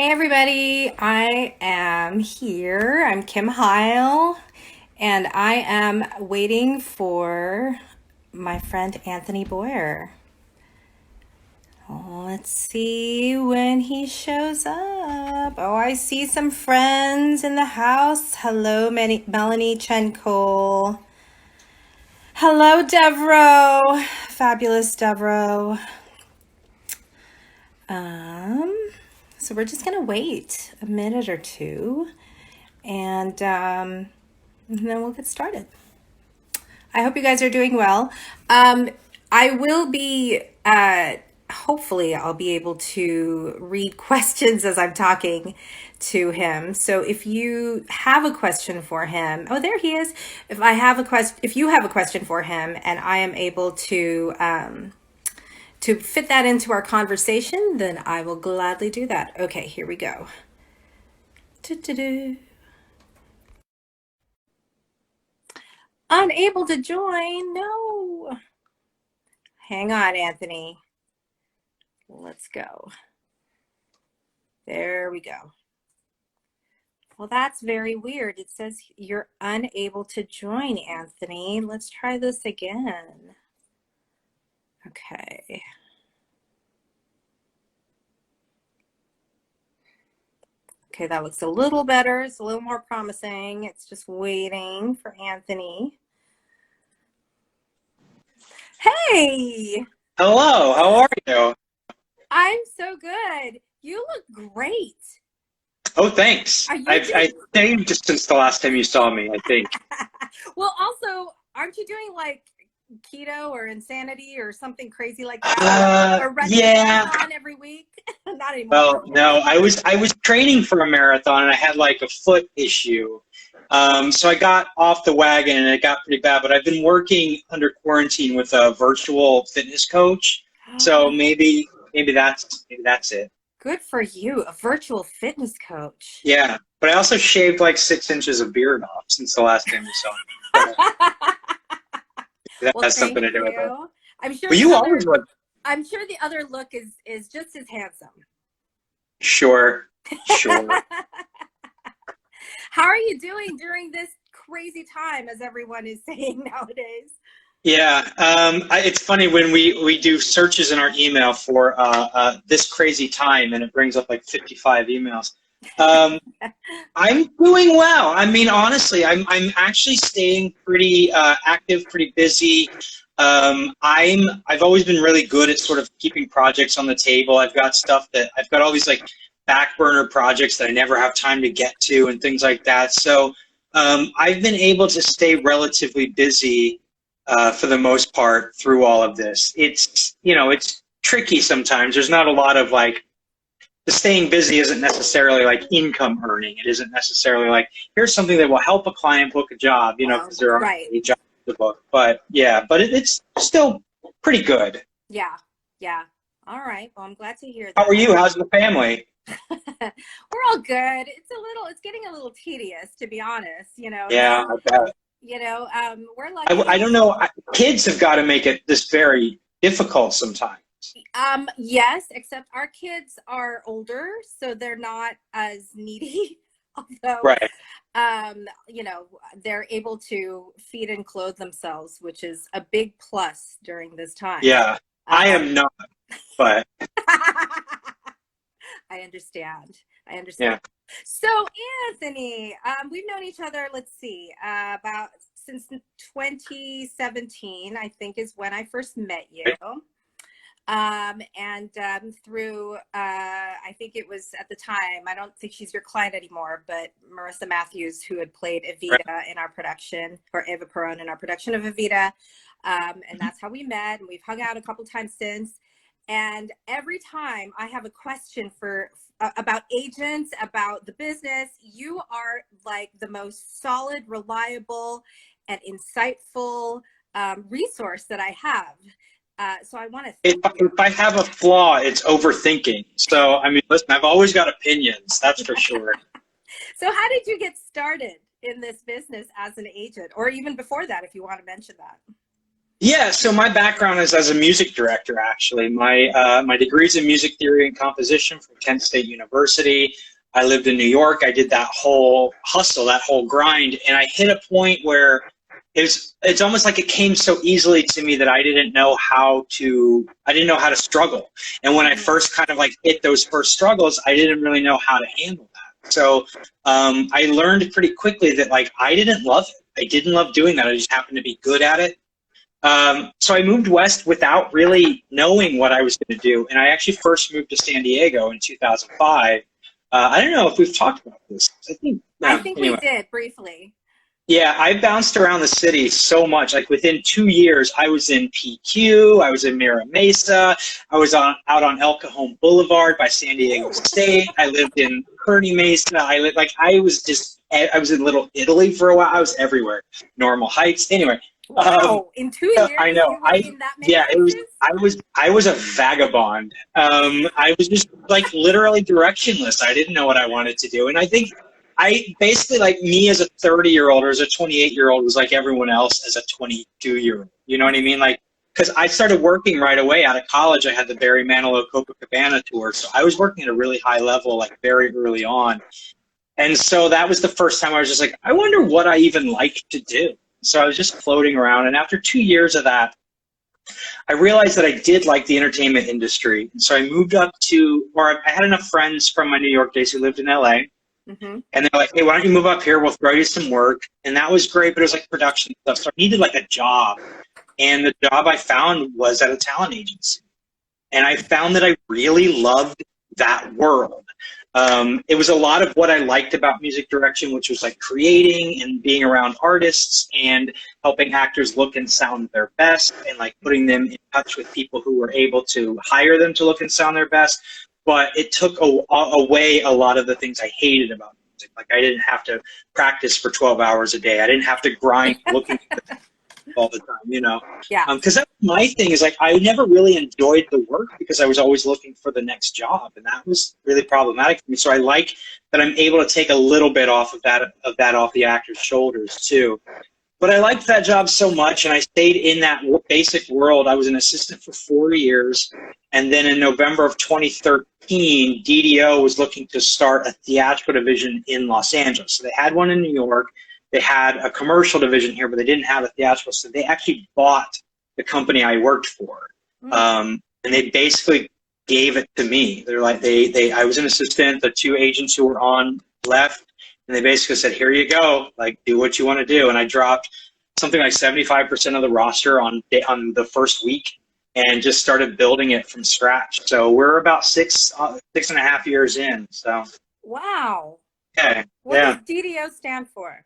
Hey everybody, I am here. I'm Kim Heil, and I am waiting for my friend Anthony Boyer. Oh, let's see when he shows up. Oh, I see some friends in the house. Hello, Melanie Chenko. Hello, Devro. Fabulous Devro. Um, so we're just gonna wait a minute or two, and then we'll get started. I hope you guys are doing well. I will be, hopefully, I'll be able to read questions as I'm talking to him. So if you have a question for him, oh, there he is. If you have a question for him, and I am able to fit that into our conversation, then I will gladly do that. Okay, here we go. Do-do-do. Unable to join. No. Hang on, Anthony. Let's go. There we go. Well, that's very weird. It says you're unable to join, Anthony. Let's try this again. Okay. Okay, that looks a little better. It's a little more promising. It's just waiting for Anthony. Hey! Hello, how are you? I'm so good. You look great. Oh, thanks. Are you I've changed since the last time you saw me, I think. Well, also, aren't you doing like keto or insanity or something crazy like that? Or running a Yeah. marathon every week? Not anymore. Well, no, I was training for a marathon and I had like a foot issue. So I got off the wagon and it got pretty bad, but I've been working under quarantine with a virtual fitness coach. So maybe that's it. Good for you, a virtual fitness coach. Yeah. But I also shaved like 6 inches of beard off since the last time you saw me. So that Well, has thank something to do with it. you. I'm sure But the you other always look. I'm sure the other look is just as handsome. Sure, sure. How are you doing during this crazy time, as everyone is saying nowadays? Yeah, it's funny when we do searches in our email for this crazy time, and it brings up like 55 emails. Um, I'm doing well. I mean, honestly, I'm actually staying pretty active, pretty busy. I've always been really good at sort of keeping projects on the table. I've got all these like back burner projects that I never have time to get to and things like that. So I've been able to stay relatively busy for the most part through all of this. It's tricky sometimes. There's not a lot of like the staying busy isn't necessarily like income earning. It isn't necessarily like here's something that will help a client book a job, because there aren't Right. any jobs to book. But yeah, but it's still pretty good. Yeah. Yeah. All right. Well, I'm glad to hear How that. are you? How's the family? We're all good. It's getting a little tedious, to be honest. Yeah, I bet. We're I lucky. don't know. Kids have got to make it this very difficult sometimes. Yes, except our kids are older, so they're not as needy. Although, Right. you know, they're able to feed and clothe themselves, which is a big plus during this time. Yeah, I Um, am not, but I understand. I understand. yeah. So, Anthony, we've known each other, let's see, about since 2017, I think is when I first met you. And through, I think it was at the time, I don't think she's your client anymore, but Marissa Matthews, who had played Evita in our production, or Eva Peron in our production of Evita. And that's how we met, and we've hung out a couple times since. And every time I have a question about agents, about the business, you are like the most solid, reliable, and insightful resource that I have. So I want to If, thank you. if I have a flaw, it's overthinking. So, I mean, listen, I've always got opinions, that's for sure. So how did you get started in this business as an agent, or even before that, if you want to mention that? Yeah, so my background is as a music director, actually. My degree's in music theory and composition from Kent State University. I lived in New York. I did that whole hustle, that whole grind, and I hit a point where it's almost like it came so easily to me that I didn't know how to struggle. And when I first kind of like hit those first struggles, I didn't really know how to handle that. So I learned pretty quickly that like I didn't love it. I didn't love doing that. I just happened to be good at it. So I moved west without really knowing what I was going to do. And I actually first moved to San Diego in 2005. I don't know if we've talked about this. I think we did briefly. Yeah, I bounced around the city so much. Like within 2 years, I was in PQ, I was in Mira Mesa, I was out on El Cajon Boulevard by San Diego State. I lived in Kearny Mesa. I was in Little Italy for a while. I was everywhere. Normal Heights. Anyway. Wow, in 2 years, I know. I was a vagabond. I was just like literally directionless. I didn't know what I wanted to do, and I think I basically, like, me as a 30-year-old or as a 28-year-old was like everyone else as a 22-year-old. You know what I mean? Like, because I started working right away out of college. I had the Barry Manilow Copacabana tour, so I was working at a really high level, like very early on. And so that was the first time I was just like, I wonder what I even like to do. So I was just floating around, and after 2 years of that, I realized that I did like the entertainment industry. And so I moved up I had enough friends from my New York days who lived in LA, and they're like, hey, why don't you move up here? We'll throw you some work. And that was great, but it was like production stuff. So I needed like a job. And the job I found was at a talent agency. And I found that I really loved that world. It was a lot of what I liked about music direction, which was like creating and being around artists and helping actors look and sound their best, and like putting them in touch with people who were able to hire them to look and sound their best. But it took away a lot of the things I hated about music. Like I didn't have to practice for 12 hours a day. I didn't have to grind looking all the time, you know? Yeah. Because that's my thing is like I never really enjoyed the work because I was always looking for the next job, and that was really problematic for me. So I like that I'm able to take a little bit off of that off the actor's shoulders too. But I liked that job so much, and I stayed in that basic world. I was an assistant for 4 years, and then in November of 2013, DDO was looking to start a theatrical division in Los Angeles. So they had one in New York. They had a commercial division here, but they didn't have a theatrical. So they actually bought the company I worked for, and they basically gave it to me. They're like, I was an assistant. The 2 agents who were on left, and they basically said, here you go, like, do what you want to do. And I dropped something like 75% of the roster on the first week and just started building it from scratch. So we're about 6.5 years in. So. Wow. Okay. What does DDO stand for?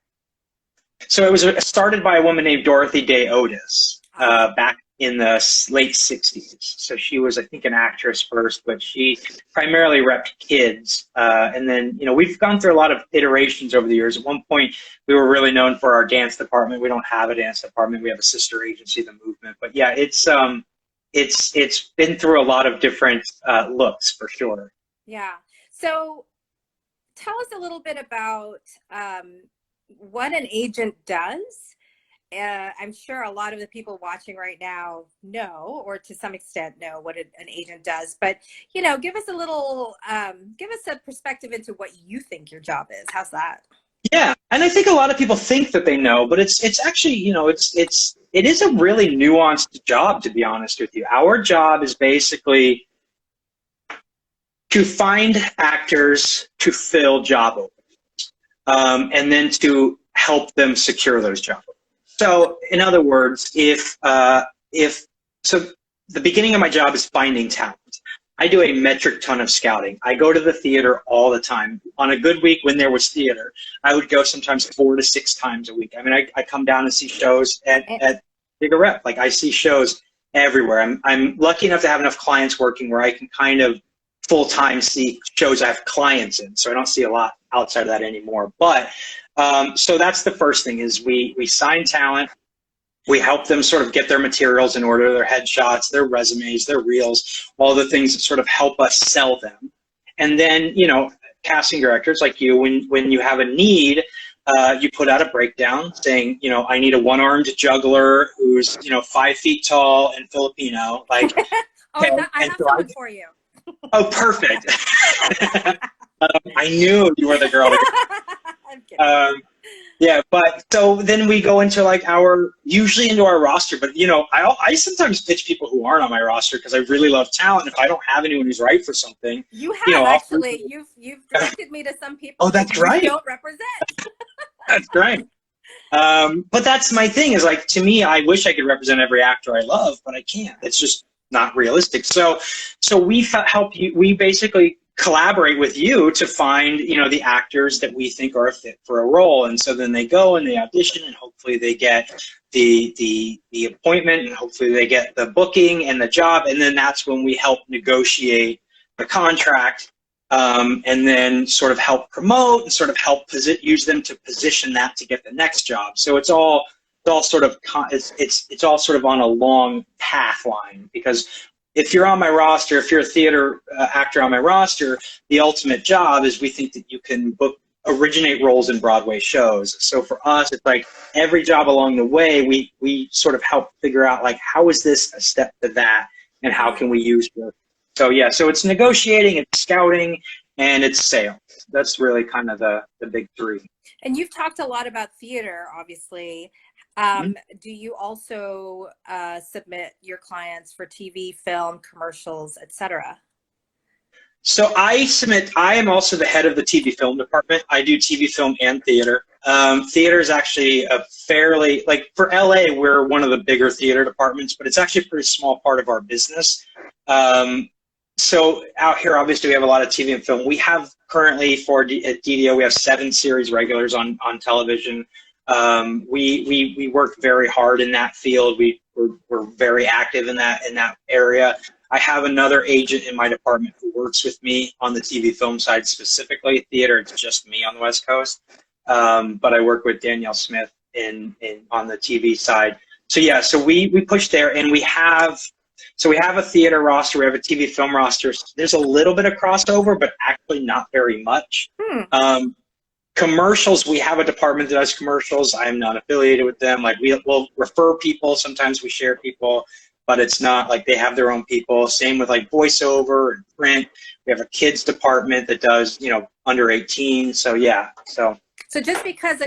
So it was started by a woman named Dorothy Day Otis back in the late 60s. So she was, I think, an actress first, but she primarily repped kids. And then, you know, we've gone through a lot of iterations over the years. At one point, we were really known for our dance department. We don't have a dance department. We have a sister agency, The Movement. But yeah, it's been through a lot of different looks for sure. Yeah. So tell us a little bit about what an agent does. I'm sure a lot of the people watching right now know, or to some extent know, what an agent does. But, you know, give us a little, give us a perspective into what you think your job is. How's that? Yeah, and I think a lot of people think that they know, but it's actually, you know, it is a really nuanced job, to be honest with you. Our job is basically to find actors to fill job openings, and then to help them secure those jobs. So, in other words, so the beginning of my job is finding talent. I do a metric ton of scouting. I go to the theater all the time. On a good week when there was theater, I would go sometimes 4 to 6 times a week. I mean, I come down and see shows at Bigger Rep. Like, I see shows everywhere. I'm lucky enough to have enough clients working where I can kind of full-time see shows I have clients in. So I don't see a lot outside of that anymore. But so that's the first thing is we sign talent. We help them sort of get their materials in order, their headshots, their resumes, their reels, all the things that sort of help us sell them. And then, you know, casting directors like you, when you have a need, you put out a breakdown saying, you know, I need a one-armed juggler who's, you know, 5 feet tall and Filipino. Like, Oh, okay. I have someone for you. Oh, perfect. I knew you were the girl. I'm kidding. Yeah, but so then we go into like usually into our roster, but you know, I sometimes pitch people who aren't on my roster because I really love talent. If I don't have anyone who's right for something, You have, you know, actually. You've directed me to some people Oh, that's that right. you don't represent. That's right. But that's my thing is like, to me, I wish I could represent every actor I love, but I can't. It's just not realistic. So we help you. We basically collaborate with you to find, you know, the actors that we think are a fit for a role. And so then they go and they audition, and hopefully they get the appointment, and hopefully they get the booking and the job. And then that's when we help negotiate the contract. And then sort of help promote and sort of help use them to position that to get the next job. So it's all sort of it's all sort of on a long path line, because if you're on my roster, if you're a theater actor on my roster, the ultimate job is we think that you can originate roles in Broadway shows. So for us, it's like every job along the way, we sort of help figure out like, how is this a step to that, and how can we use it? So yeah, so it's negotiating, it's scouting, and it's sales. That's really kind of the big three. And you've talked a lot about theater, obviously. Do you also submit your clients for TV, film, commercials, etc.? So I am also the head of the TV film department. I do TV, film, and theater. Theater is actually a fairly, like for LA, we're one of the bigger theater departments, but it's actually a pretty small part of our business. So out here, obviously, we have a lot of TV and film. We have currently at DDO, we have 7 series regulars on television. We work very hard in that field. We're very active in that area. I have another agent in my department who works with me on the TV film side specifically. Theater, it's just me on the West Coast. But I work with Danielle Smith on the TV side. So yeah, so we push there, and we have a theater roster, we have a TV film roster. There's a little bit of crossover, but actually not very much. Commercials, we have a department that does commercials. I am not affiliated with them. Like we'll refer people, sometimes we share people, but it's not like they have their own people. Same with like voiceover and print. We have a kids department that does, you know, under 18. So yeah, so just because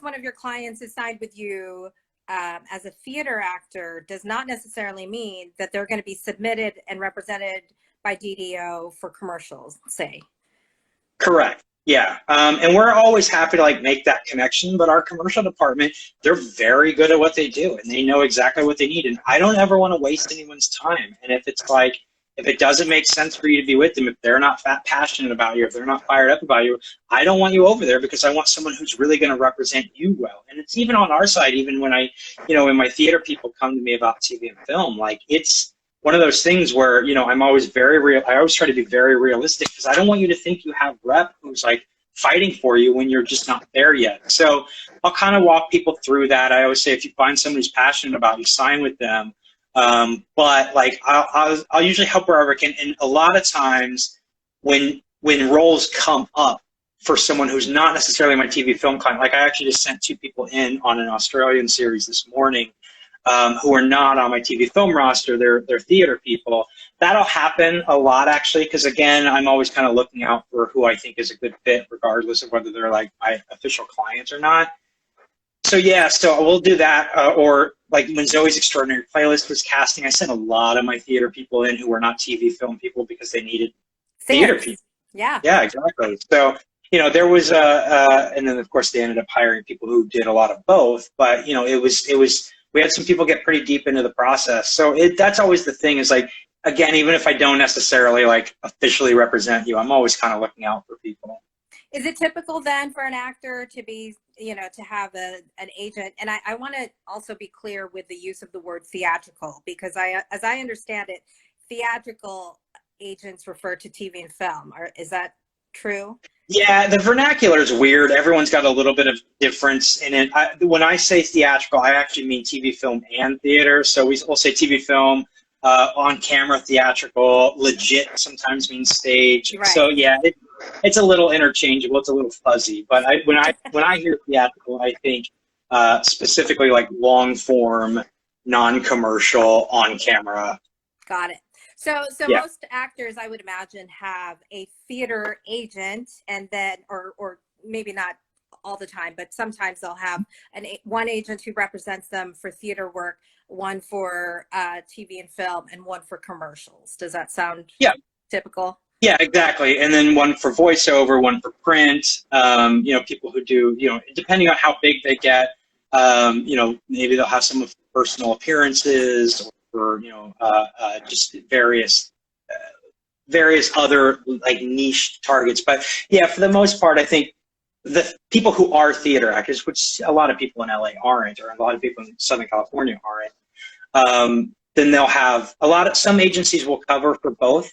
one of your clients is signed with you as a theater actor does not necessarily mean that they're going to be submitted and represented by DDO for commercials, say. Correct. Yeah, and we're always happy to like make that connection, but our commercial department, they're very good at what they do, and they know exactly what they need, and I don't ever want to waste anyone's time. And if it's like, if it doesn't make sense for you to be with them, if they're not passionate about you, if they're not fired up about you, I don't want you over there, because I want someone who's really going to represent you well. And it's even on our side, even when when my theater people come to me about TV and film, like it's one of those things where, you know, I'm always very real. I always try to be very realistic, because I don't want you to think you have rep who's like fighting for you when you're just not there yet. So I'll kind of walk people through that. I always say, if you find someone who's passionate about you, sign with them. But like I'll usually help wherever I can. And a lot of times when roles come up for someone who's not necessarily my TV film client, like I actually just sent 2 people in on an Australian series this morning, who are not on my TV film roster. They're theater people. That'll happen a lot, actually, because again, I'm always kind of looking out for who I think is a good fit, regardless of whether they're like my official clients or not. So yeah, so we'll do that. Or like when Zoe's Extraordinary Playlist was casting, I sent a lot of my theater people in who were not TV film people, because they needed theater people. Yeah. Yeah, exactly. So, you know, there was and then of course they ended up hiring people who did a lot of both. But you know, it was. We had some people get pretty deep into the process. So that's always the thing, is like, again, even if I don't necessarily like officially represent you, I'm always kind of looking out for people. Is it typical then for an actor to be, you know, to have an agent? And I want to also be clear with the use of the word theatrical, because as I understand it, theatrical agents refer to TV and film. Is that true? Yeah, the vernacular is weird. Everyone's got a little bit of difference in it. When I say theatrical, I actually mean TV, film, and theater. So we'll say TV, film, on camera, theatrical, legit sometimes means stage. Right. So yeah, it's a little interchangeable. It's a little fuzzy. But when I hear theatrical, I think specifically like long form, non-commercial, on camera. Got it. So Yeah. most actors, I would imagine, have a theater agent, and then, or maybe not all the time, but sometimes they'll have one agent who represents them for theater work, one for TV and film, and one for commercials. Does that sound typical? Yeah, exactly. And then one for voiceover, one for print. You know, people who do, you know, depending on how big they get, you know, maybe they'll have some of personal appearances, or you know, just various other like niche targets. But yeah, for the most part, I think the people who are theater actors, which a lot of people in LA aren't, or a lot of people in Southern California aren't, then they'll have some agencies will cover for both.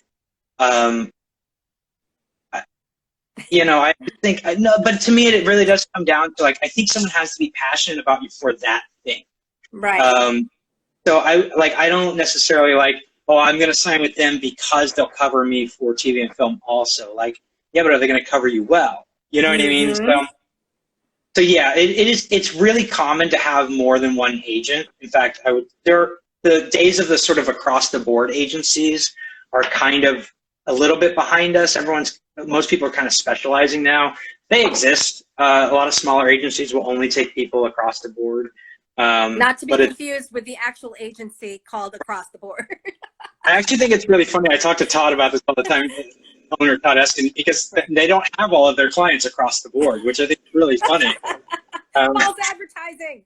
You know, I think, no, but to me, it really does come down to, like, I think someone has to be passionate about you for that thing. Right. So I don't necessarily like, oh, I'm going to sign with them because they'll cover me for TV and film also. Like, yeah, but are they going to cover you well? You know what I mean? So yeah, it's really common to have more than one agent. In fact, the days of the sort of across the board agencies are kind of a little bit behind us. Most people are kind of specializing now. They exist. A lot of smaller agencies will only take people across the board. Not to be confused with the actual agency called Across the Board. I actually think it's really funny. I talk to Todd about this all the time, owner Todd Eskin, because they don't have all of their clients across the board, which I think is really funny. False advertising.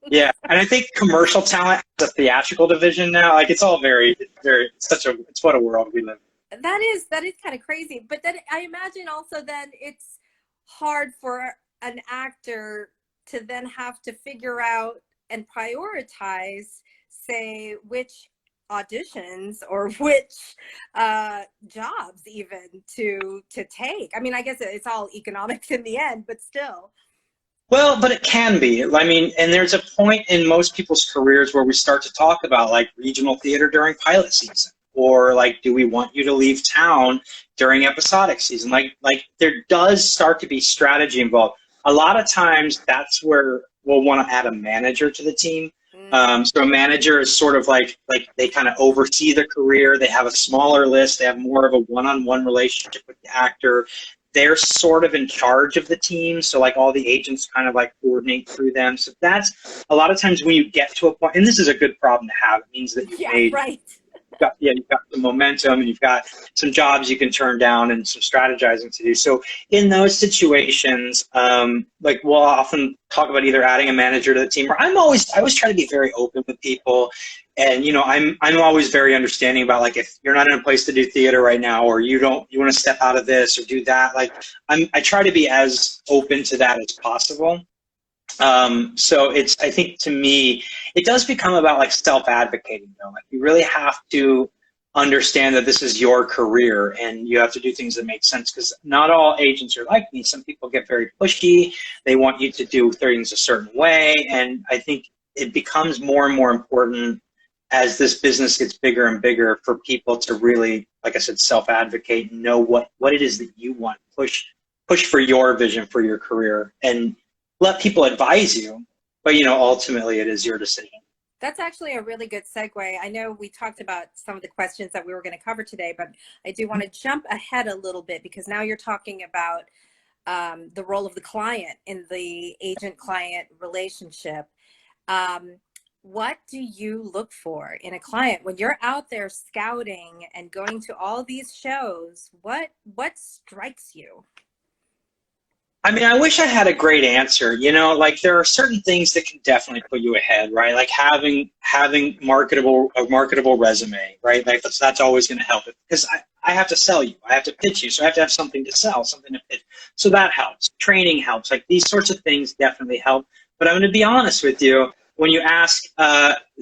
Yeah, and I think commercial talent has a theatrical division now. Like, it's all it's what a world we live in. That is kind of crazy. But then I imagine also then it's hard for an actor to then have to figure out and prioritize, say, which auditions or which jobs even to take. I mean, I guess it's all economics in the end, but still. Well, but it can be. I mean, and there's a point in most people's careers where we start to talk about, like, regional theater during pilot season, or like, do we want you to leave town during episodic season? Like there does start to be strategy involved. A lot of times that's where we'll want to add a manager to the team. So a manager is sort of like they kind of oversee the career. They have a smaller list. They have more of a one-on-one relationship with the actor. They're sort of in charge of the team. So like all the agents kind of like coordinate through them. So that's a lot of times when you get to a point, and this is a good problem to have. It means that you've made, right. You've got some momentum, and you've got some jobs you can turn down and some strategizing to do. So in those situations, like we'll often talk about either adding a manager to the team, or I always try to be very open with people. And, you know, I'm always very understanding about, like, if you're not in a place to do theater right now, or you want to step out of this or do that, like I try to be as open to that as possible. So I think to me, it does become about like self-advocating though. Like, you really have to understand that this is your career and you have to do things that make sense, because not all agents are like me. Some people get very pushy. They want you to do things a certain way. And I think it becomes more and more important as this business gets bigger and bigger for people to really, like I said, self-advocate and know what it is that you want. Push for your vision for your career, and let people advise you, but, you know, ultimately it is your decision. That's actually a really good segue. I know we talked about some of the questions that we were going to cover today, but I do want to jump ahead a little bit, because now you're talking about the role of the client in the agent-client relationship. What do you look for in a client when you're out there scouting and going to all these shows? What strikes you? I mean, I wish I had a great answer. You know, like, there are certain things that can definitely put you ahead, right? Like having a marketable resume, right? Like that's always going to help it, because I have to sell you. I have to pitch you. So I have to have something to sell, something to pitch. So that helps. Training helps. Like, these sorts of things definitely help. But I'm going to be honest with you. When you ask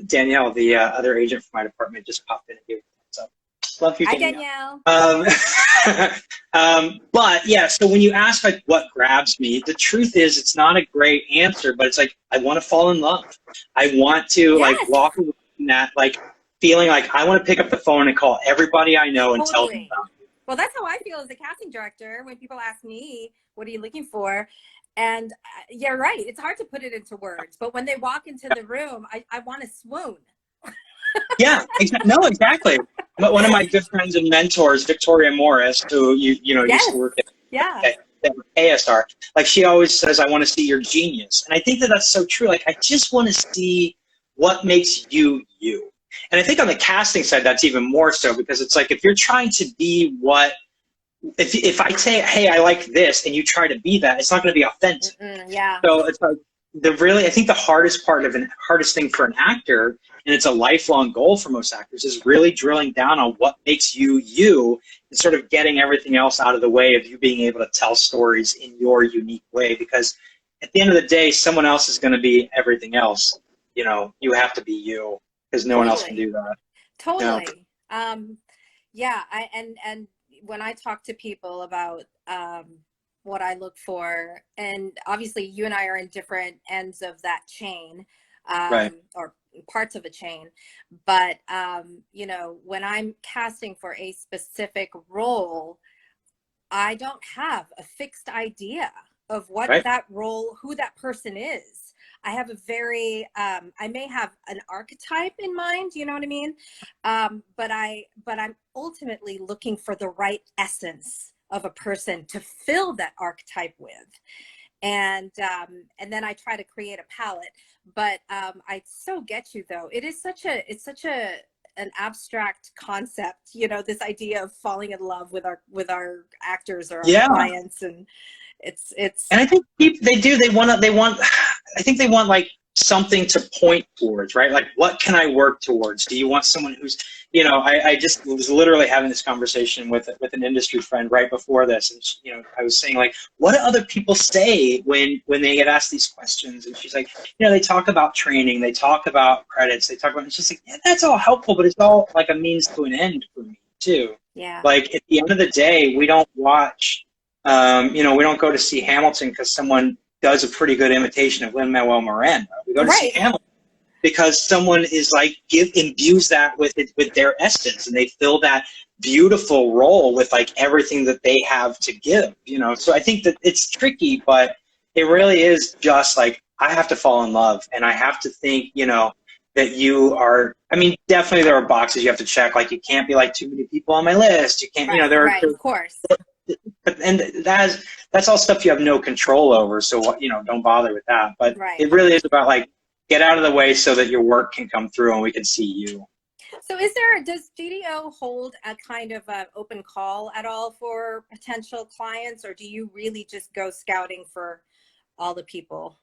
Danielle, the other agent from my department, just popped in and gave what's up. Love you, Danielle. Hi, Danielle. But yeah, so when you ask like what grabs me, the truth is it's not a great answer, but it's like, I want to fall in love. I want to like walk away from that, like feeling like I want to pick up the phone and call everybody I know and tell them about it. Well, that's how I feel as a casting director when people ask me, what are you looking for? And you're right. It's hard to put it into words, but when they walk into the room, I want to swoon. Yeah, no, exactly. But one of my good friends and mentors, Victoria Morris, who used Yes. to work Yeah. at ASR, like she always says, I want to see your genius. And I think that that's so true. Like, I just want to see what makes you you. And I think on the casting side, that's even more so, because it's like, if you're trying to be what, if I say, hey, I like this, and you try to be that, it's not going to be authentic. Yeah. So it's like, I think the hardest thing for an actor, and it's a lifelong goal for most actors, is really drilling down on what makes you you, and sort of getting everything else out of the way of you being able to tell stories in your unique way. Because at the end of the day, someone else is going to be everything else. You have to be you, because no one else can do that. Totally. Yeah. And when I talk to people about what I look for, and obviously you and I are in different ends of that chain, Right. or parts of a chain, but when I'm casting for a specific role, I don't have a fixed idea of what Right. that role, who that person is. I have a very, I may have an archetype in mind, you know what I mean? But I'm ultimately looking for the right essence of a person to fill that archetype with. And then I try to create a palette. But I so get you though. It's such an abstract concept, this idea of falling in love with our actors or our clients, and it's. And I think I think they want like something to point towards, right? Like, what can I work towards? Do you want someone who's, I just was literally having this conversation with an industry friend right before this, and I was saying, like, what do other people say when they get asked these questions? And she's like, they talk about training, they talk about credits, they talk about, it's just like, yeah, that's all helpful, but it's all like a means to an end for me too. Yeah. Like, at the end of the day, we don't watch, we don't go to see Hamilton because someone does a pretty good imitation of Lin-Manuel Miranda. We go to see Hamilton because someone is like imbues that with their essence, and they fill that beautiful role with like everything that they have to give. So I think that it's tricky, but it really is just like, I have to fall in love, and I have to think, that you are. I mean, definitely there are boxes you have to check. Like, you can't be like too many people on my list. You can't, of course. And that's all stuff you have no control over, so don't bother with that. But it really is about like, get out of the way so that your work can come through and we can see you. So does DDO hold a kind of open call at all for potential clients, or do you really just go scouting for all the people?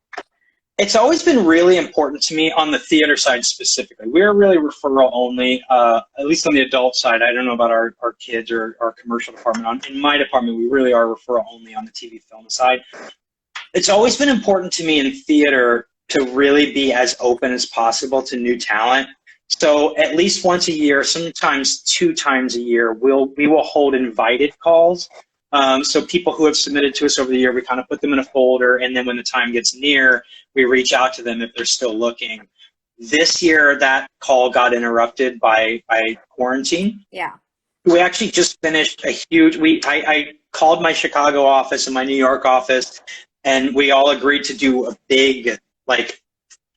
It's always been really important to me on the theater side specifically. We're really referral only, at least on the adult side. I don't know about our kids or our commercial department. In my department, we really are referral only on the TV film side. It's always been important to me in theater to really be as open as possible to new talent. So at least once a year, sometimes 2 times a year, we will hold invited calls. So people who have submitted to us over the year, we kind of put them in a folder, and then when the time gets near, we reach out to them if they're still looking. This year, that call got interrupted by quarantine. Yeah. We actually just finished a huge, I called my Chicago office and my New York office, and we all agreed to do a big, like,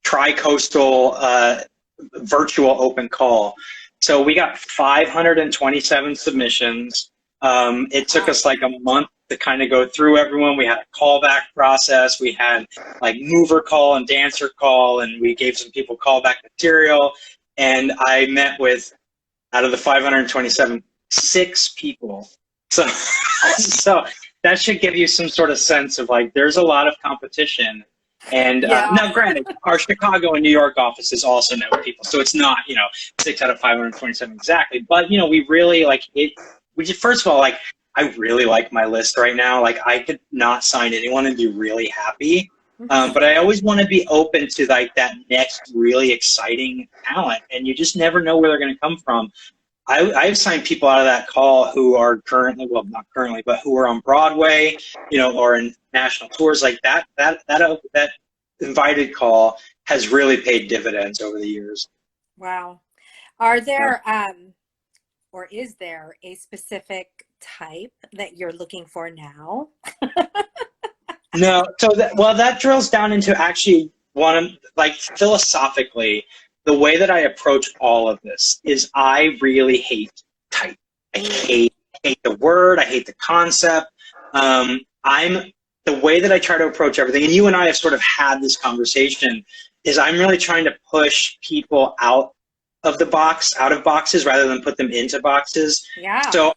tri-coastal virtual open call. So we got 527 submissions. It took us like a month to kind of go through everyone. We had a callback process. We had like mover call and dancer call, and we gave some people callback material. And I met with, out of the 527, 6 people. So, so that should give you some sort of sense of like, there's a lot of competition. And now, granted, our Chicago and New York offices also know people, so it's not 6 out of 527 exactly. But we really like it. First of all, like, I really like my list right now. Like, I could not sign anyone and be really happy. But I always want to be open to like that next really exciting talent, and you just never know where they're going to come from. I've signed people out of that call who are currently, well, not currently, but who are on Broadway, or in national tours. Like that invited call has really paid dividends over the years. Wow. Are there or is there a specific type that you're looking for now? No, so that drills down into actually like philosophically, the way that I approach all of this is I really hate type. I hate the word. I hate the concept. The way that I try to approach everything, and you and I have sort of had this conversation, is I'm really trying to push people out of the box, out of boxes, rather than put them into boxes. Yeah. So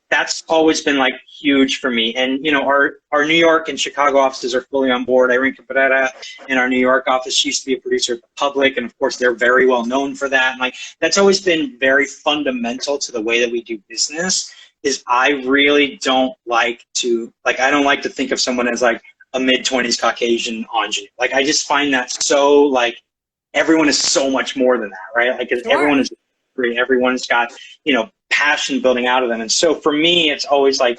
that's always been like huge for me. And you know, our New York and Chicago offices are fully on board. Irene Cabrera in our New York office, she used to be a producer at the Public, and of course they're very well known for that. And like that's always been very fundamental to the way that we do business. Is I really don't like to I don't like to think of someone as like a mid-20s Caucasian ingenue. Like I just find that so like everyone is so much more than that, right? Like Sure. everyone is free, everyone's got, you know, passion building out of them. And so for me, it's always like,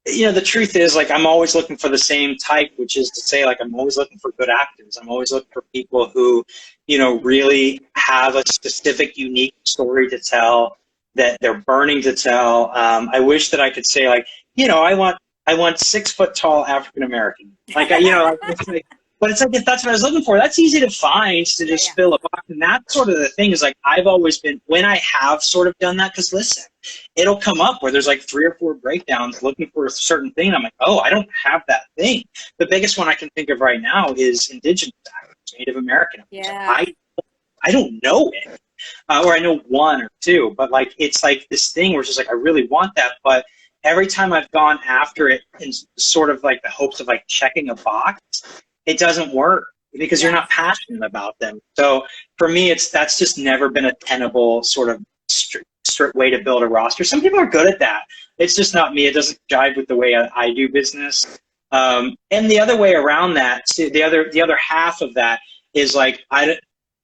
you know, the truth is like I'm always looking for the same type, which is to say like I'm always looking for good actors. I'm always looking for people who, you know, really have a specific, unique story to tell that they're burning to tell. I wish that I could say like, you know, I want 6 foot tall African American. Like, you know, but it's like if that's what I was looking for, that's easy to find to just fill a box. And that's sort of the thing is like I've always been, when I have sort of done that, because listen, it'll come up where there's like 3 or 4 breakdowns looking for a certain thing. And I'm like, oh, I don't have that thing. The biggest one I can think of right now is Indigenous actors, Native American. Yeah. I don't know it. Or I know 1 or 2, but like it's like this thing where it's just like I really want that, but every time I've gone after it in sort of like the hopes of like checking a box, it doesn't work because you're not passionate about them. So for me, that's just never been a tenable sort of strict way to build a roster. Some people are good at that. It's just not me. It doesn't jive with the way I do business. And the other way around that, the other half of that is like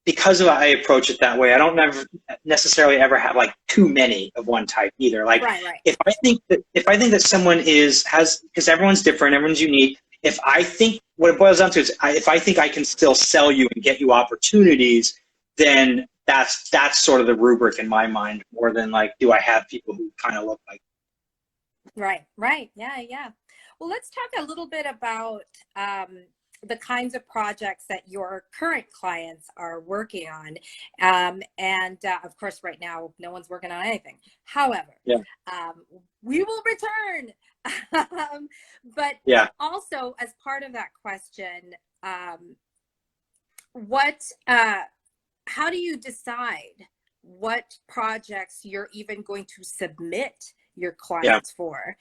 because of I approach it that way, I don't necessarily ever have like too many of one type either. Like if I think that someone has, because everyone's different, everyone's unique. If I think what it boils down to is if I think I can still sell you and get you opportunities, then that's sort of the rubric in my mind more than like, do I have people who kind of look like me? Right. Yeah. Well, let's talk a little bit about the kinds of projects that your current clients are working on. And of course, right now, no one's working on anything. However, we will return. But also as part of that question, how do you decide what projects you're even going to submit your clients for?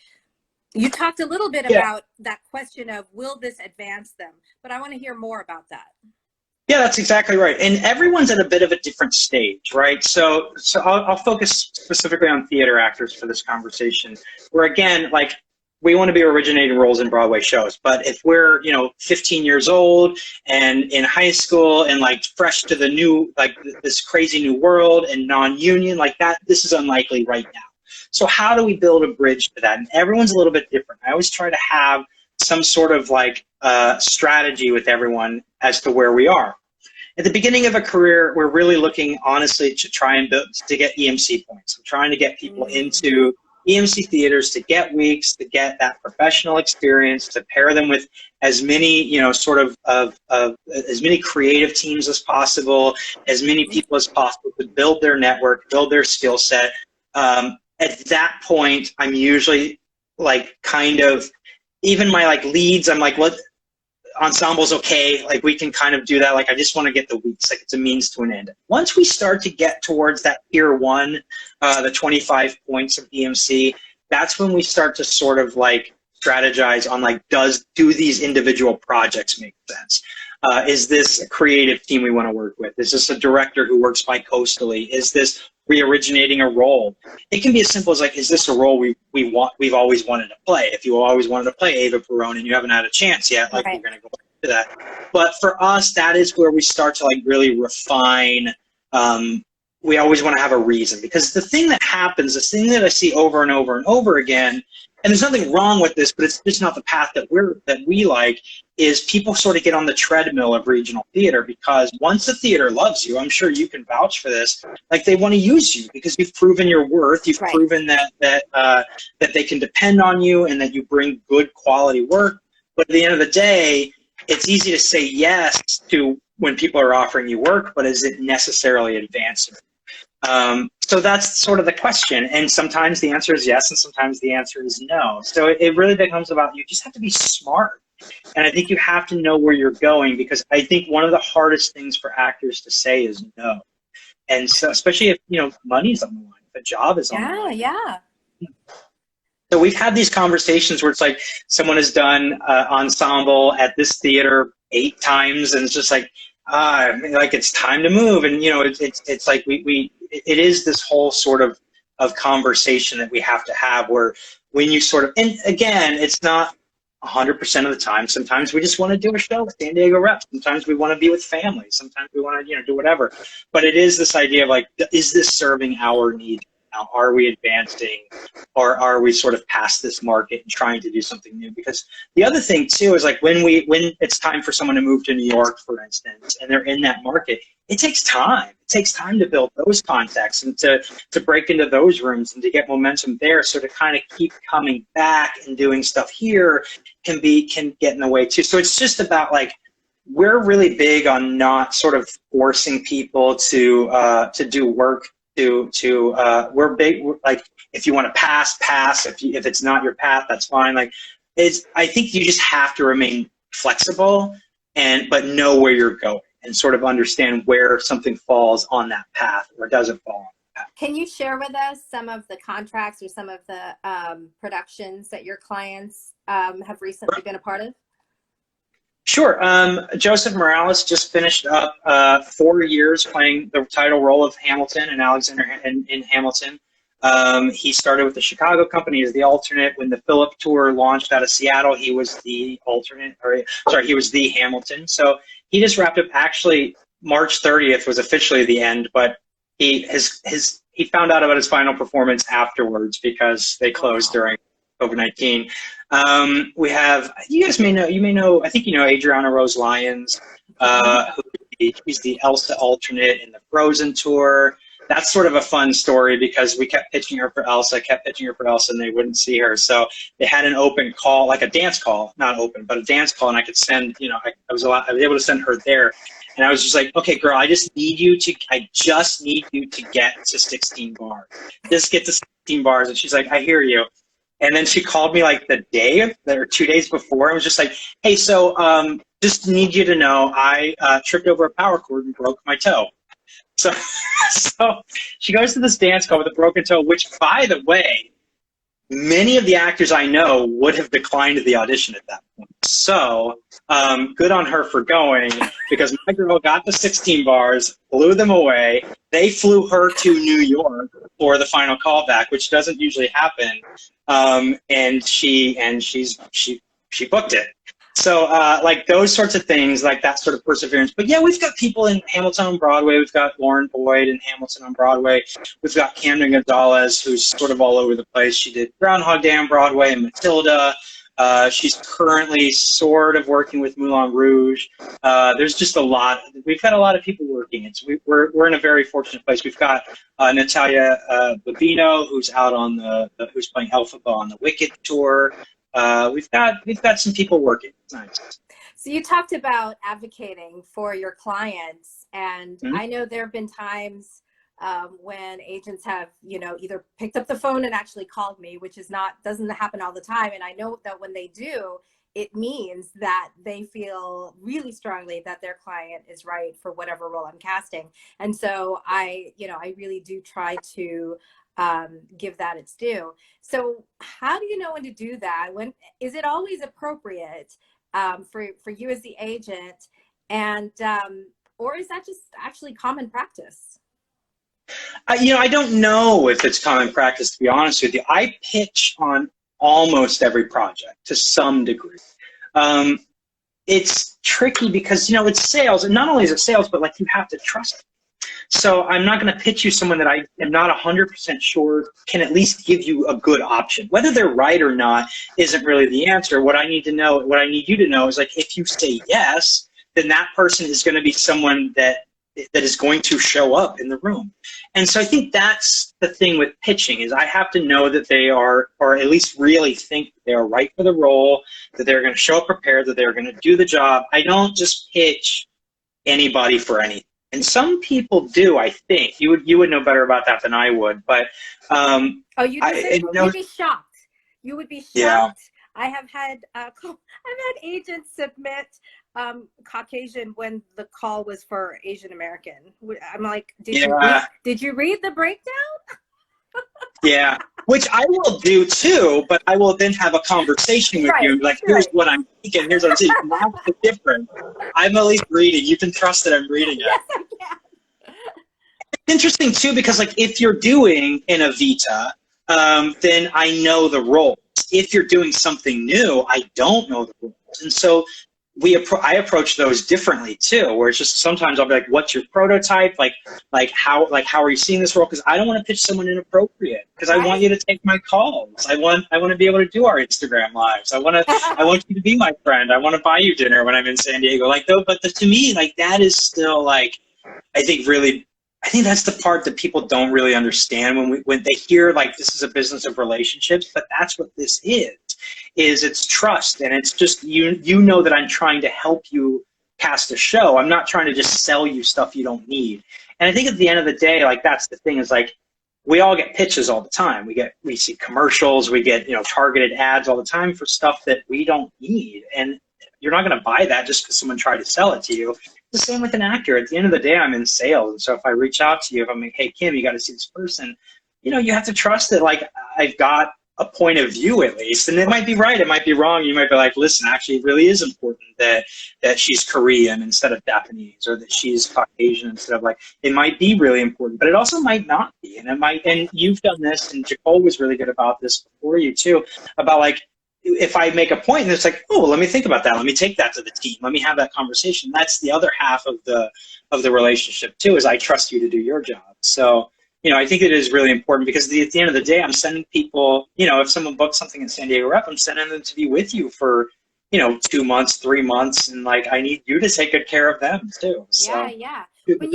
You talked a little bit about that question of, will this advance them? But I want to hear more about that. Yeah, that's exactly right. And everyone's at a bit of a different stage, right? So I'll focus specifically on theater actors for this conversation, where again, like we want to be originating roles in Broadway shows. But if we're, 15 years old and in high school and like fresh to the new, like this crazy new world and non-union like that, this is unlikely right now. So how do we build a bridge to that? And everyone's a little bit different. I always try to have some sort of like strategy with everyone as to where we are. At the beginning of a career, we're really looking honestly to try and build, to get EMC points. I'm trying to get people into EMC theaters, to get weeks, to get that professional experience, to pair them with as many, as many creative teams as possible, as many people as possible to build their network, build their skill set. At that point, I'm usually like kind of, even my like leads, I'm like, what ensemble's okay, like we can kind of do that. Like I just want to get the weeks, like it's a means to an end. Once we start to get towards that tier 1, the 25 points of EMC, that's when we start to sort of like strategize on like, do these individual projects make sense? Is this a creative team we want to work with? Is this a director who works bi-coastally? Is this re-originating a role? It can be as simple as like, is this a role we've always wanted to play? If you always wanted to play Ava Perón and you haven't had a chance yet, like we're going to go into that. But for us, that is where we start to like really refine. We always want to have a reason, because the thing that happens, the thing that I see over and over and over again and there's nothing wrong with this, but it's just not the path that we like, is people sort of get on the treadmill of regional theater, because once the theater loves you, I'm sure you can vouch for this, like they want to use you because you've proven your worth, you've proven that they can depend on you and that you bring good quality work. But at the end of the day, it's easy to say yes to when people are offering you work, but is it necessarily advancing? So that's sort of the question. And sometimes the answer is yes, and sometimes the answer is no. So it really becomes about, you just have to be smart. And I think you have to know where you're going, because I think one of the hardest things for actors to say is no. And so, especially if, you know, money's on the line, if a job is on the line. Yeah. So we've had these conversations where it's like someone has done ensemble at this theater 8 times, and it's just like, like it's time to move. And, you know, it's like it is this whole sort of conversation that we have to have, where when you sort of, and again, it's not 100% of the time. Sometimes we just want to do a show with San Diego reps. Sometimes we want to be with family. Sometimes we want to, you know, do whatever. But it is this idea of like, is this serving our needs now? Are we advancing, or are we sort of past this market and trying to do something new? Because the other thing too is like when it's time for someone to move to New York, for instance, and they're in that market, it takes time. It takes time to build those contacts and to break into those rooms and to get momentum there. So to kind of keep coming back and doing stuff here can get in the way too. So it's just about like, we're really big on not sort of forcing people to do work. We're big, like, if you want to pass. If it's not your path, that's fine. Like, I think you just have to remain flexible but know where you're going and sort of understand where something falls on that path or doesn't fall on that path. Can you share with us some of the contracts or some of the productions that your clients have recently been a part of? Sure. Joseph Morales just finished up 4 years playing the title role of Hamilton and Alexander in Hamilton. He started with the Chicago company as the alternate. When the Philip tour launched out of Seattle, he was the alternate, he was the Hamilton. So he just wrapped up. Actually, March 30th was officially the end, but he found out about his final performance afterwards because they closed during COVID-19. We have, you may know, I think you know Adriana Rose Lyons, she's the Elsa alternate in the Frozen tour. That's sort of a fun story because we kept pitching her for Elsa, and they wouldn't see her. So they had an open call, like a dance call, not open, but a dance call, and I could send, you know, I was able to send her there. And I was just like, okay, girl, I just need you to get to 16 bars. Just get to 16 bars. And she's like, I hear you. And then she called me like the day or 2 days before and was just like, hey, so just need you to know I tripped over a power cord and broke my toe. So she goes to this dance call with a broken toe, which, by the way, many of the actors I know would have declined the audition at that point. So good on her for going, because my girl got the 16 bars, blew them away. They flew her to New York for the final callback, which doesn't usually happen. And she booked it. So like those sorts of things, like that sort of perseverance. But yeah, we've got people in Hamilton on Broadway. We've got Lauren Boyd in Hamilton on Broadway. We've got Camden Gonzalez, who's sort of all over the place. She did Groundhog Day on Broadway and Matilda. She's currently sort of working with Moulin Rouge. There's just a lot. We've got a lot of people working. We're in a very fortunate place. We've got Natalia Babino, who's out on who's playing Elphaba on the Wicked tour. We've got some people working. It's nice. So you talked about advocating for your clients, and I know there have been times when agents have, you know, either picked up the phone and actually called me, which doesn't happen all the time. And I know that when they do, it means that they feel really strongly that their client is right for whatever role I'm casting. And so I really do try to give that its due. So how do you know when to do that? When is it always appropriate for you as the agent, and or is that just actually common practice? I don't know if it's common practice, to be honest with you. I pitch on almost every project to some degree. It's tricky because, it's sales, and not only is it sales, but like you have to trust it. So I'm not going to pitch you someone that I am not 100% sure can at least give you a good option. Whether they're right or not isn't really the answer. What I need to know, what I need you to know is, like, if you say yes, then that person is going to be someone that is going to show up in the room. And so I think that's the thing with pitching, is I have to know that they are, or at least really think that they are right for the role, that they're going to show up prepared, that they're going to do the job. I don't just pitch anybody for anything. And some people do, I think. You would know better about that than I would. But you'd be shocked. You would be shocked. Yeah. I have had agents submit Caucasian when the call was for Asian American. I'm like, did you read the breakdown? Yeah, which I will do too, but I will then have a conversation with you. Like, here's what I'm thinking, here's what I'm saying. That's the difference. I'm at least reading. You can trust that I'm reading it. Yes, I can. It's interesting too, because, like, if you're doing an Evita, then I know the roles. If you're doing something new, I don't know the roles. And so I approach those differently too, where it's just sometimes I'll be like, what's your prototype? Like how are you seeing this role? Because I don't want to pitch someone inappropriate, because I want you to take my calls. I want to be able to do our Instagram lives. I want you to be my friend. I want to buy you dinner when I'm in San Diego. Like, though, but to me, like, that is still, like, I think that's the part that people don't really understand when they hear, like, this is a business of relationships, but that's what this is it's trust. And it's just, you know that I'm trying to help you cast a show. I'm not trying to just sell you stuff you don't need. And I think at the end of the day, like, that's the thing, is, like, we all get pitches all the time. We see commercials, we get, targeted ads all the time for stuff that we don't need. And you're not going to buy that just because someone tried to sell it to you. The same with an actor. At the end of the day, I'm in sales. And so if I reach out to you, if I'm like, hey, Kim, you got to see this person, you have to trust that, like, I've got a point of view at least. And it might be right, it might be wrong. You might be like, listen, actually, it really is important that she's Korean instead of Japanese, or that she's Caucasian instead of, like, it might be really important, but it also might not be. And you've done this, and Jacole was really good about this before you too, about, like, if I make a point and it's like, oh, well, let me think about that. Let me take that to the team. Let me have that conversation. That's the other half of the relationship too, is I trust you to do your job. So, I think it is really important, because at the end of the day, I'm sending people, if someone books something in San Diego Rep, I'm sending them to be with you for, 2 months, 3 months. And, like, I need you to take good care of them too. So, yeah. When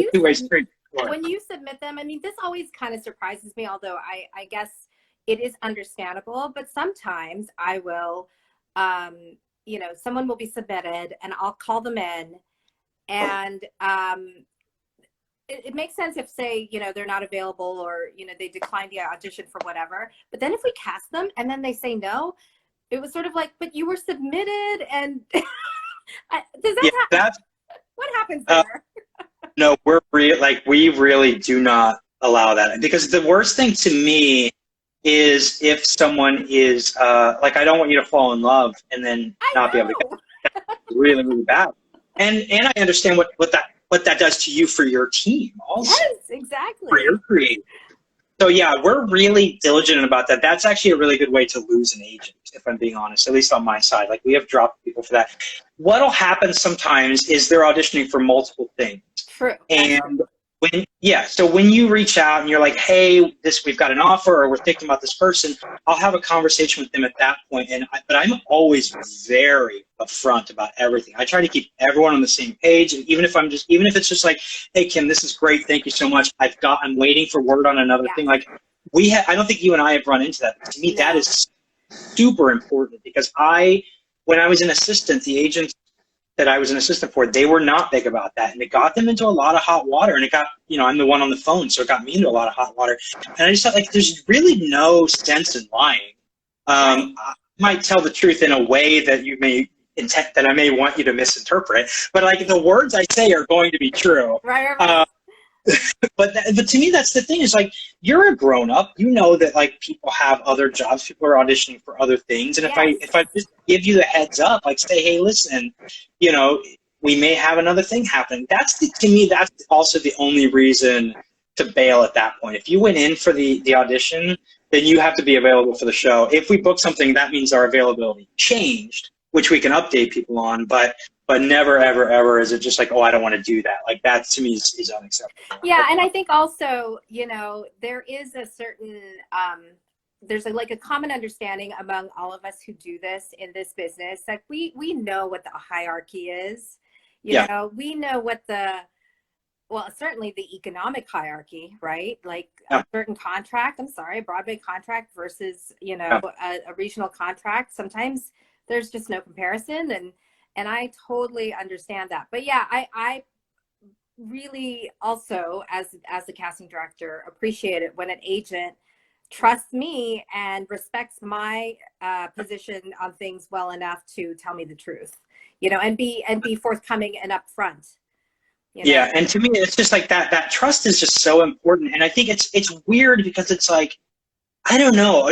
you submit them, I mean, this always kind of surprises me, although I guess it is understandable, but sometimes I will, someone will be submitted and I'll call them in, and it makes sense if, say, they're not available, or, they declined the audition for whatever. But then if we cast them and then they say no, it was sort of like, but you were submitted, and what happens there? No, we really do not allow that, because the worst thing to me is if someone is like, I don't want you to fall in love and then not be able to get it. Really, really bad. And I understand what that does to you for your team also. Yes, exactly. For your creative. So yeah, we're really diligent about that. That's actually a really good way to lose an agent, if I'm being honest, at least on my side. Like, we have dropped people for that. What'll happen sometimes is they're auditioning for multiple things. True. And so when you reach out and you're like, hey, we've got an offer, or we're thinking about this person, I'll have a conversation with them at that point. But I'm always very upfront about everything. I try to keep everyone on the same page. And even if it's just like, hey, Kim, this is great, thank you so much, I'm waiting for word on another thing. Like, I don't think you and I have run into that. But to me, that is super important, because when I was an assistant, the agents that I was an assistant for, they were not big about that. And it got them into a lot of hot water. And it got, I'm the one on the phone, so it got me into a lot of hot water. And I just thought, like, there's really no sense in lying. I might tell the truth in a way that that I may want you to misinterpret. But, like, the words I say are going to be true. Right. But to me, that's the thing, is, like, you're a grown-up. You know that, like, people have other jobs. People are auditioning for other things. And if I just give you the heads up, like, say, hey, listen, we may have another thing happen. To me, that's also the only reason to bail at that point. If you went in for the audition, then you have to be available for the show. If we book something, that means our availability changed, which we can update people on. But but never, ever, ever is it just like, oh, I don't want to do that. Like that to me is unacceptable. Yeah, and I think also, there is a certain there's like a common understanding among all of us who do this in this business. Like we know what the hierarchy is. We know what certainly the economic hierarchy, right? Like a certain contract, a Broadway contract versus, a regional contract. Sometimes there's just no comparison, and I totally understand that. But yeah, I really also, as the casting director, appreciate it when an agent trusts me and respects my position on things well enough to tell me the truth, and be forthcoming and upfront. Yeah, and to me, it's just like that trust is just so important, and I think it's weird because it's like, I don't know,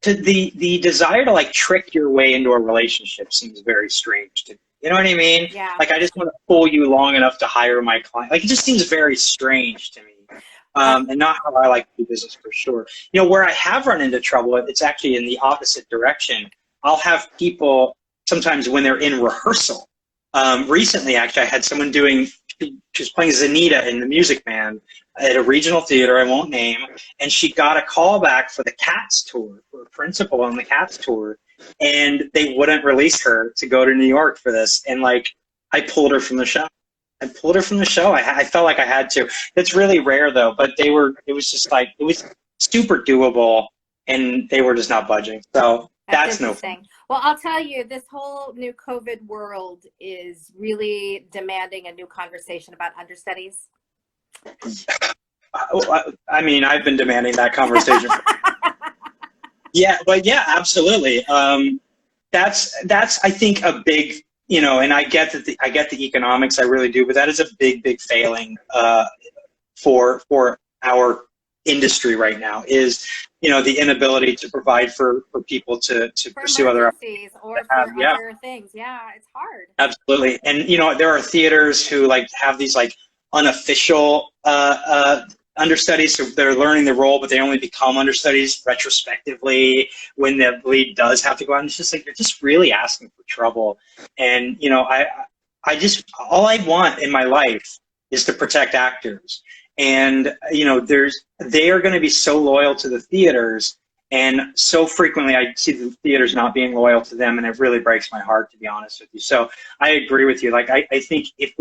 the desire to like trick your way into a relationship seems very strange to me. You know what I mean? Yeah. Like I just want to fool you long enough to hire my client. Like it just seems very strange to me. And not how I like to do business for sure. Where I have run into trouble, it's actually in the opposite direction. I'll have people sometimes when they're in rehearsal. Recently, actually, I had someone she was playing Zanita in the Music Man at a regional theater I won't name, and she got a call back for the Cats tour, for a principal on the Cats tour, and they wouldn't release her to go to New York for this, and like I pulled her from the show. I felt like I had to. It's really rare though, but it was super doable, and they were just not budging. So that's no fun. Well, I'll tell you, this whole new COVID world is really demanding a new conversation about understudies. I mean, I've been demanding that conversation. Yeah, but yeah, absolutely. That's I think a big, and I get the economics, I really do, but that is a big failing for our industry right now is, the inability to provide for people to pursue other opportunities or for other things. Yeah, it's hard. Absolutely. And, there are theaters who like have these like unofficial understudies, so they're learning the role, but they only become understudies retrospectively when the lead does have to go out. And it's just like, you're just really asking for trouble. And, I just, all I want in my life is to protect actors. And, they are going to be so loyal to the theaters, and so frequently I see the theaters not being loyal to them, and it really breaks my heart, to be honest with you. So I agree with you. Like, I think if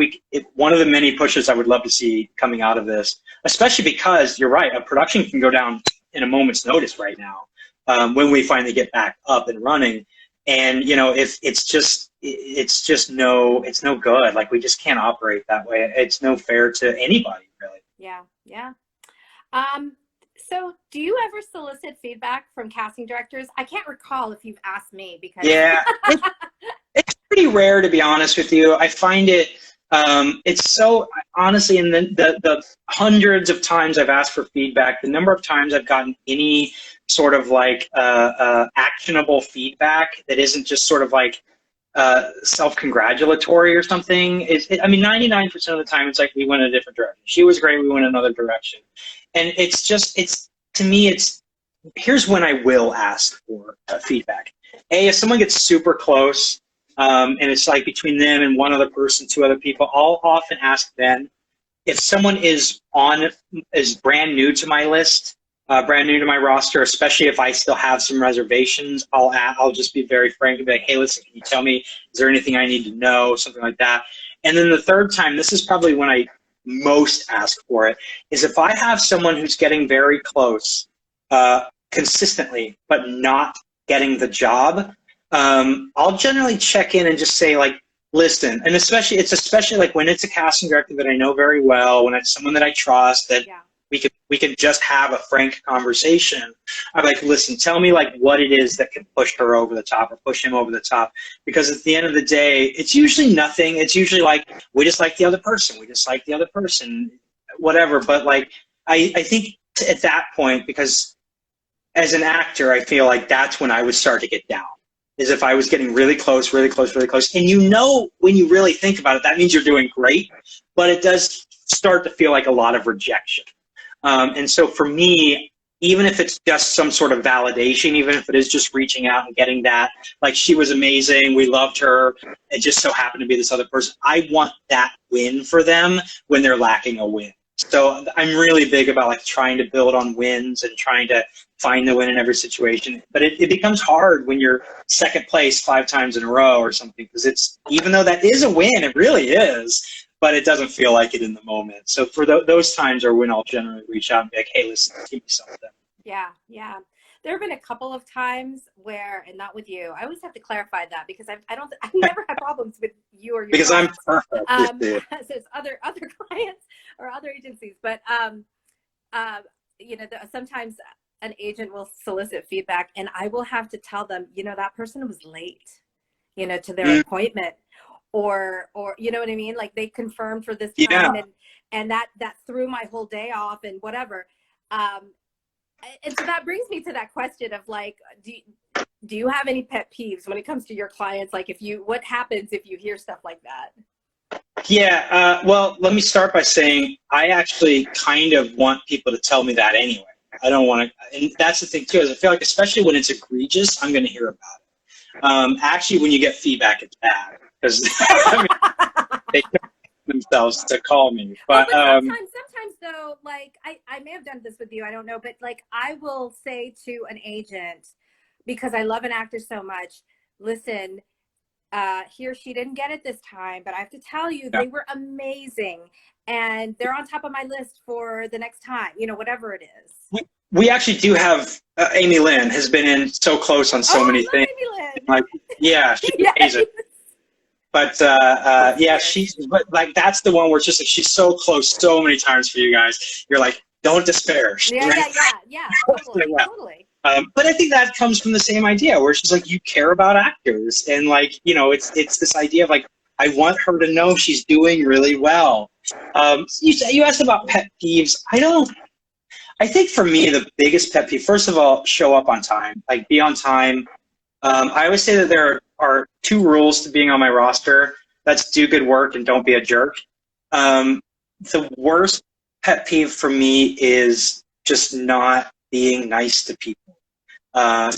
one of the many pushes I would love to see coming out of this, especially because you're right, a production can go down in a moment's notice right now, when we finally get back up and running. And, if it's no good. Like, we just can't operate that way. It's no fair to anybody, really. Yeah. So do you ever solicit feedback from casting directors? I can't recall if you've asked me because it's pretty rare, to be honest with you. I find it it's so, honestly, in the hundreds of times I've asked for feedback, the number of times I've gotten any sort of like actionable feedback that isn't just sort of like self-congratulatory or something. 99% of the time it's like, we went a different direction. She was great, we went another direction. And to me, here's when I will ask for feedback. If someone gets super close, and it's like between them and one other person, two other people, I'll often ask them. If someone is brand new to my list, brand new to my roster, especially if I still have some reservations, I'll just be very frank and be like, hey, listen, can you tell me, is there anything I need to know, something like that. And then the third time, this is probably when I most ask for it, is if I have someone who's getting very close consistently but not getting the job, I'll generally check in and just say, like, listen, and it's especially like when it's a casting director that I know very well, when it's someone that I trust, that we can just have a frank conversation. I'm like, listen, tell me like what it is that can push her over the top or push him over the top. Because at the end of the day, it's usually nothing. It's usually like, we just like the other person. We just like the other person, whatever. But like, I think at that point, because as an actor, I feel like that's when I would start to get down, is if I was getting really close, really close, really close. And when you really think about it, that means you're doing great, but it does start to feel like a lot of rejection. And so for me, even if it's just some sort of validation, even if it is just reaching out and getting that, like, she was amazing, we loved her, it just so happened to be this other person. I want that win for them when they're lacking a win. So I'm really big about like trying to build on wins and trying to find the win in every situation. But it becomes hard when you're second place 5 times in a row or something, because it's, even though that is a win, it really is, but it doesn't feel like it in the moment. So for those times are when I'll generally reach out and be like, hey, listen, give me something. Yeah, yeah. There have been a couple of times where, and not with you, I always have to clarify that, because I've never had problems with you or your Because clients. I'm perfect. So it's other clients or other agencies, but you know, sometimes an agent will solicit feedback, and I will have to tell them, you know, that person was late, you know, to their appointment, or you know what I mean? Like, they confirmed for this time, and that threw my whole day off and whatever. And so that brings me to that question of like, do you have any pet peeves when it comes to your clients? Like, what happens if you hear stuff like that? Yeah, well, let me start by saying I actually kind of want people to tell me that anyway. I don't want to, and that's the thing too, is I feel like, especially when it's egregious, I'm going to hear about it. Actually, when you get feedback, it's bad, because I mean, they themselves to call me. But sometimes though, like, I may have done this with you, I don't know, but like, I will say to an agent, because I love an actor so much, listen, he or she didn't get it this time, but I have to tell you, they were amazing, and they're on top of my list for the next time, you know, whatever it is. We actually do have Amy Lynn has been in so close on so many things. Amy Lynn. Like, yeah, she's amazing. But yeah, but like, that's the one where it's just like, she's so close so many times for you guys. You're like, don't despair. Yeah, totally. But I think that comes from the same idea, where she's like, you care about actors, and like, you know, it's this idea of like, I want her to know she's doing really well. You asked about pet peeves. I think for me, the biggest pet peeve, first of all, show up on time, like, be on time. I always say that there are 2 rules to being on my roster. That's do good work and don't be a jerk. The worst pet peeve for me is just not being nice to people.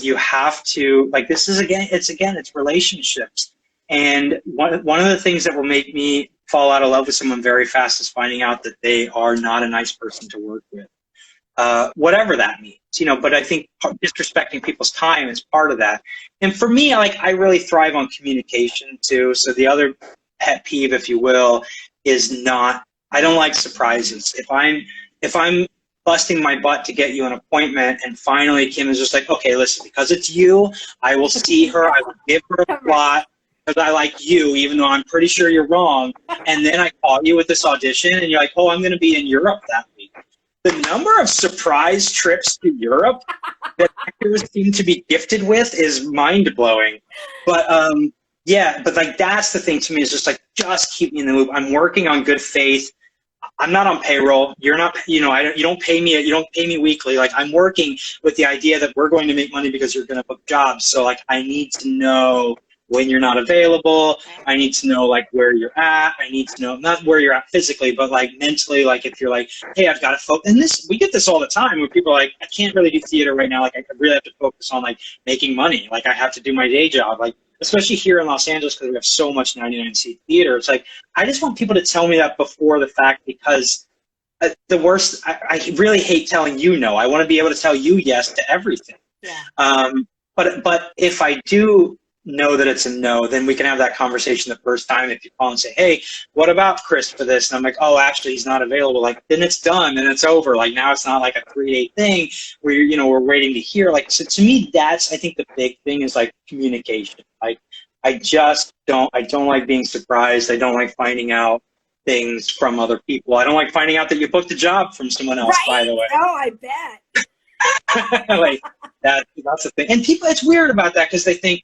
You have to, like, this is it's relationships. And one of the things that will make me fall out of love with someone very fast is finding out that they are not a nice person to work with. Whatever that means, you know, but I think disrespecting people's time is part of that. And for me, I really thrive on communication too. So the other pet peeve, if you will, is I don't like surprises. If I'm busting my butt to get you an appointment, and finally Kim is just like, okay, listen, because it's you, I will see her, I will give her a slot, because I like you, even though I'm pretty sure you're wrong. And then I call you with this audition, and you're like, oh, I'm going to be in Europe that week. The number of surprise trips to Europe that actors seem to be gifted with is mind-blowing. But yeah, but like, that's the thing to me, is just like, just keep me in the loop. I'm working on good faith. I'm not on payroll. You're not, you know, you don't pay me weekly. Like, I'm working with the idea that we're going to make money because you're going to book jobs. So like, I need to know when you're not available. I need to know like where you're at. I need to know not where you're at physically, but like mentally, like if you're like, hey, I've got to focus. And we get this all the time, where people are like, I can't really do theater right now. Like, I really have to focus on like making money. Like, I have to do my day job. Like, especially here in Los Angeles, because we have so much 99-seat theater. It's like, I just want people to tell me that before the fact, because the worst, I really hate telling you no. I want to be able to tell you yes to everything. Yeah. But if I do know that it's a no, then we can have that conversation the first time. If you call and say, hey, what about Chris for this? And I'm like, oh, actually, he's not available. Like, then it's done and it's over. Like, now it's not like a 3-day thing where you're, you know, we're waiting to hear. Like, so to me, that's, I think the big thing is like communication. Like, I don't like being surprised. I don't like finding out things from other people. I don't like finding out that you booked a job from someone else, by the way. Oh, I bet. Like, that's the thing. And people, it's weird about that, because they think,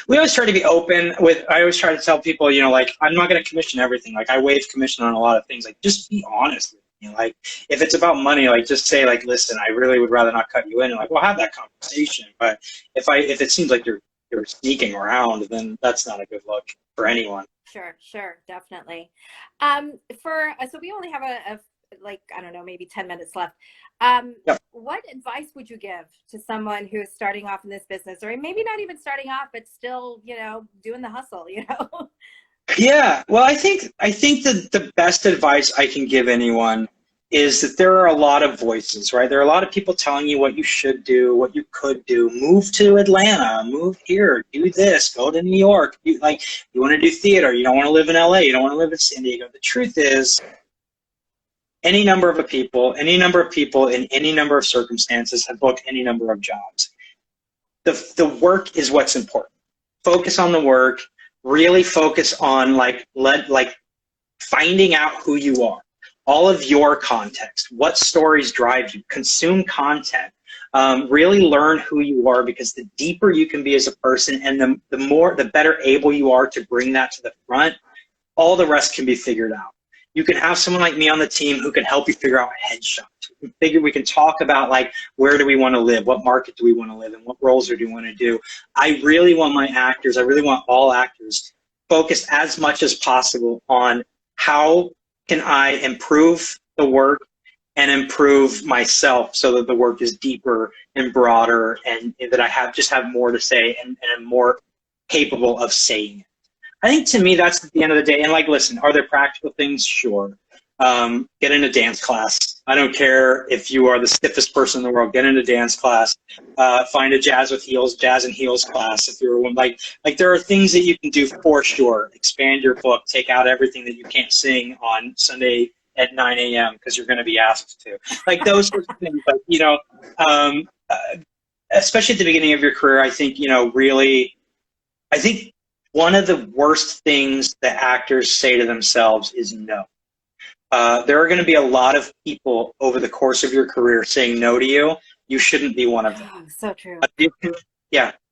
we always try to be open with, I always try to tell people, you know, like, I'm not going to commission everything. Like, I waive commission on a lot of things. Like, just be honest with me. Like, if it's about money, like, just say, like, listen, I really would rather not cut you in. And like, we'll have that conversation. But if it seems like you're sneaking around, then that's not a good look for anyone. Sure, definitely. So we only have like, I don't know, maybe 10 minutes left. Yep. What advice would you give to someone who is starting off in this business, or maybe not even starting off, but still, doing the hustle, Yeah, well, I think that the best advice I can give anyone is that there are a lot of voices, right? There are a lot of people telling you what you should do, what you could do. Move to Atlanta, move here, do this, go to New York. You want to do theater, you don't want to live in LA, you don't want to live in San Diego. The truth is, any number of people in any number of circumstances have booked any number of jobs. The work is what's important. Focus on the work. Really focus on finding out who you are, all of your context, what stories drive you, consume content, really learn who you are, because the deeper you can be as a person and the better able you are to bring that to the front, all the rest can be figured out. You can have someone like me on the team who can help you figure out headshots. We can talk about where do we want to live, what market do we want to live in, what roles do we want to do. I really want all actors focused as much as possible on how can I improve the work and improve myself so that the work is deeper and broader, and that I have more to say and am more capable of saying it. I think to me that's at the end of the day. And listen, are there practical things? Sure. Get into dance class. I don't care if you are the stiffest person in the world. Get into dance class. Find a jazz and heels class. If you're one, there are things that you can do for sure. Expand your book. Take out everything that you can't sing on Sunday at 9 a.m. because you're going to be asked to. Those sorts of things. Especially at the beginning of your career, I think I think one of the worst things that actors say to themselves is no. There are going to be a lot of people over the course of your career saying no to you. You shouldn't be one of them. Oh, so true.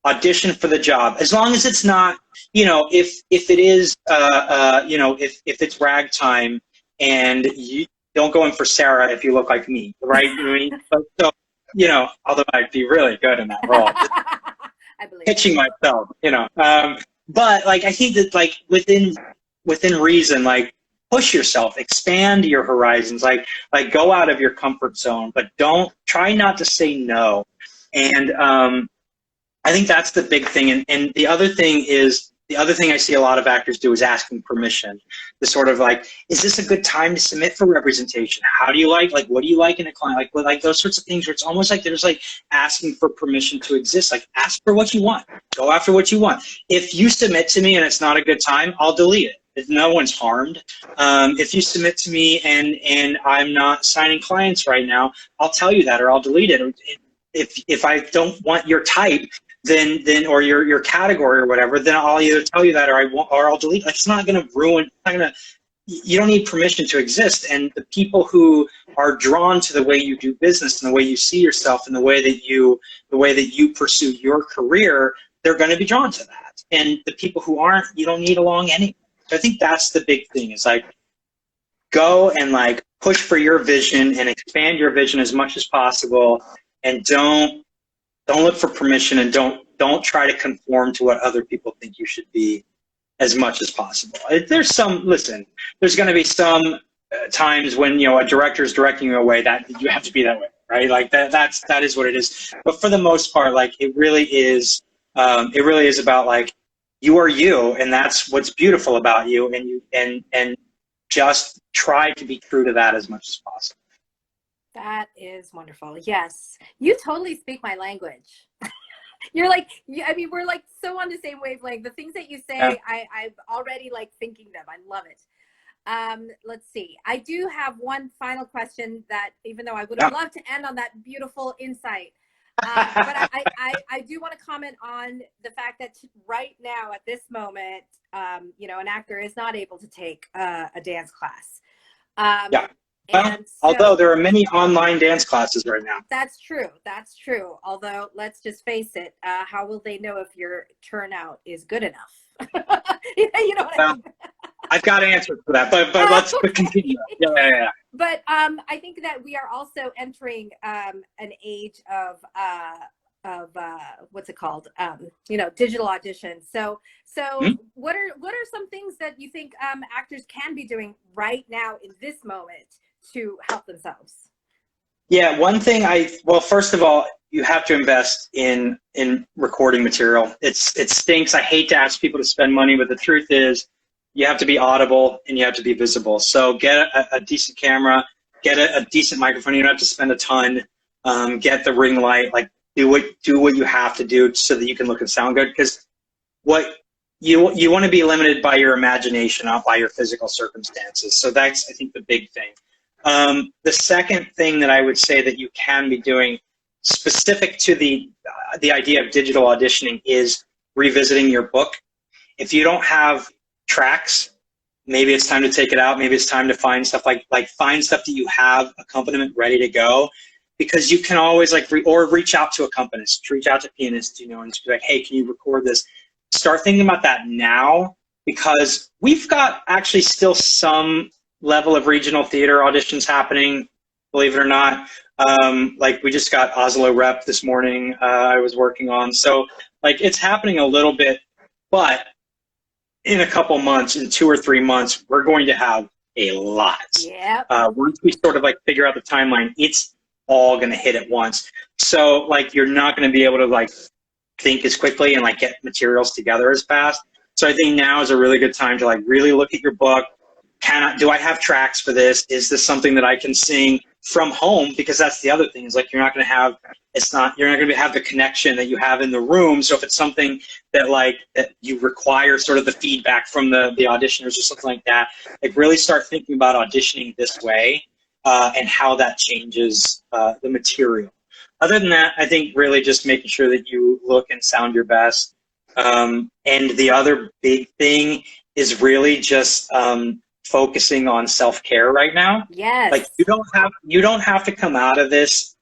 Audition for the job. As long as it's not, if it is, if it's ragtime, and you don't go in for Sarah if you look like me, right? Although I'd be really good in that role. I believe Pitching myself, But I think that within reason, push yourself, expand your horizons, go out of your comfort zone, but try not to say no. And I think that's the big thing. And the other thing I see a lot of actors do is asking permission. The sort of is this a good time to submit for representation? How do you what do you like in a client? Those sorts of things where it's almost like they're just asking for permission to exist. Ask for what you want. Go after what you want. If you submit to me and it's not a good time, I'll delete it. If no one's harmed. If you submit to me and I'm not signing clients right now, I'll tell you that, or I'll delete it. If I don't want your type, then or your category or whatever, then I'll either tell you that or I'll delete. It's not going to ruin. You don't need permission to exist. And the people who are drawn to the way you do business and the way you see yourself and the way that you pursue your career, they're going to be drawn to that. And the people who aren't, you don't need along anyway. So I think that's the big thing. Is go and push for your vision and expand your vision as much as possible, and don't look for permission, and don't try to conform to what other people think you should be as much as possible. There's going to be some times when a director is directing you away that you have to be that way, right? That is what it is. But for the most part, it really is about you are you, and that's what's beautiful about you, and just try to be true to that as much as possible. That is wonderful. Yes. You totally speak my language. We're so on the same wavelength. The things that you say, yeah. I'm already thinking them. I love it. Let's see. I do have one final question that, even though I would have loved to end on that beautiful insight, but I do want to comment on the fact that right now at this moment, an actor is not able to take a dance class. Yeah. Well, although there are many online dance classes right now. That's true. That's true. Although, let's just face it, how will they know if your turnout is good enough? You know what I mean? I've got answers for that, but let's continue. Yeah. But I think that we are also entering an age of what's it called? Digital auditions. So what are some things that you think actors can be doing right now in this moment to help themselves? Yeah, one thing well, first of all, you have to invest in recording material. It stinks. I hate to ask people to spend money, but the truth is you have to be audible and you have to be visible. So get a decent camera, get a decent microphone. You don't have to spend a ton. Get the ring light, like do what you have to do so that you can look and sound good. Because what you want to be limited by your imagination, not by your physical circumstances. So that's, I think, the big thing. The second thing that I would say that you can be doing specific to the idea of digital auditioning is revisiting your book. If you don't have tracks, maybe it's time to take it out. Maybe it's time to find stuff like find stuff that you have accompaniment ready to go, because you can always or reach out to accompanist, reach out to pianists, you know, and just be like, hey, can you record this? Start thinking about that now, because we've got actually still some level of regional theater auditions happening, believe it or not. Like we just got Oslo Rep this morning, I was working on. So like it's happening a little bit, but in a couple months, in 2 or 3 months, we're going to have a lot. Yeah. Once we sort of like figure out the timeline, it's all going to hit at once. So like you're not going to be able to like think as quickly and like get materials together as fast. So I think now is a really good time to like really look at your book. Do I have tracks for this? Is this something that I can sing from home? Because that's the other thing, is like you're not going to have have the connection that you have in the room. So if it's something that that you require sort of the feedback from the auditioners or something like that, like really start thinking about auditioning this way and how that changes the material. Other than that, I think really just making sure that you look and sound your best. And the other big thing is really just focusing on self-care right now. Yes. Like you don't have to come out of this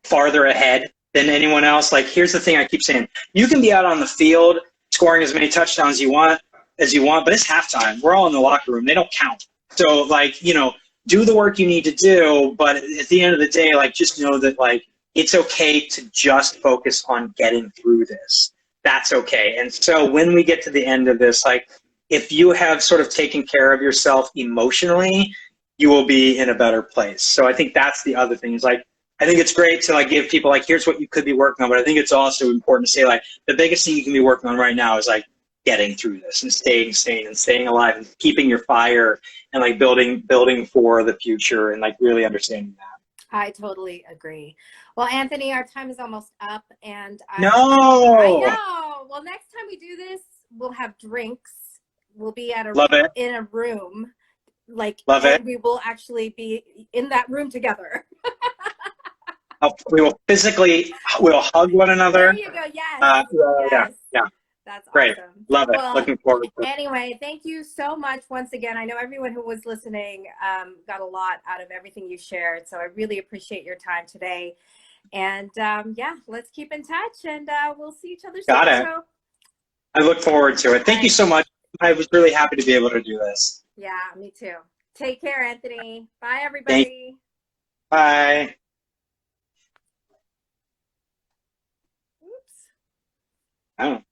farther ahead than anyone else. Like here's the thing I keep saying. You can be out on the field scoring as many touchdowns you want, but it's halftime. We're all in the locker room. They don't count. So like, you know, do the work you need to do, but at the end of the day, like just know that like it's okay to just focus on getting through this. That's okay. And so when we get to the end of this, like if you have sort of taken care of yourself emotionally, you will be in a better place. So I think that's the other thing, is like, I think it's great to like give people like, here's what you could be working on. But I think it's also important to say like, the biggest thing you can be working on right now is like getting through this and staying sane and staying alive and keeping your fire and like building for the future and like really understanding that. I totally agree. Well, Anthony, our time is almost up, and No. I know. Well, next time we do this, we'll have drinks. We'll be at in a room, like Love it. we will actually be in that room together. We will we'll hug one another. There you go. Yes. Yes. Yeah. That's great. Awesome. Love it. Well, looking forward to it. Anyway, thank you so much once again. I know everyone who was listening got a lot out of everything you shared. So I really appreciate your time today. And yeah, let's keep in touch, and we'll see each other soon. Got it. So, I look forward to it. Thank you so much. I was really happy to be able to do this. Yeah, me too. Take care, Anthony. Bye, everybody. Bye. Oops. Oh.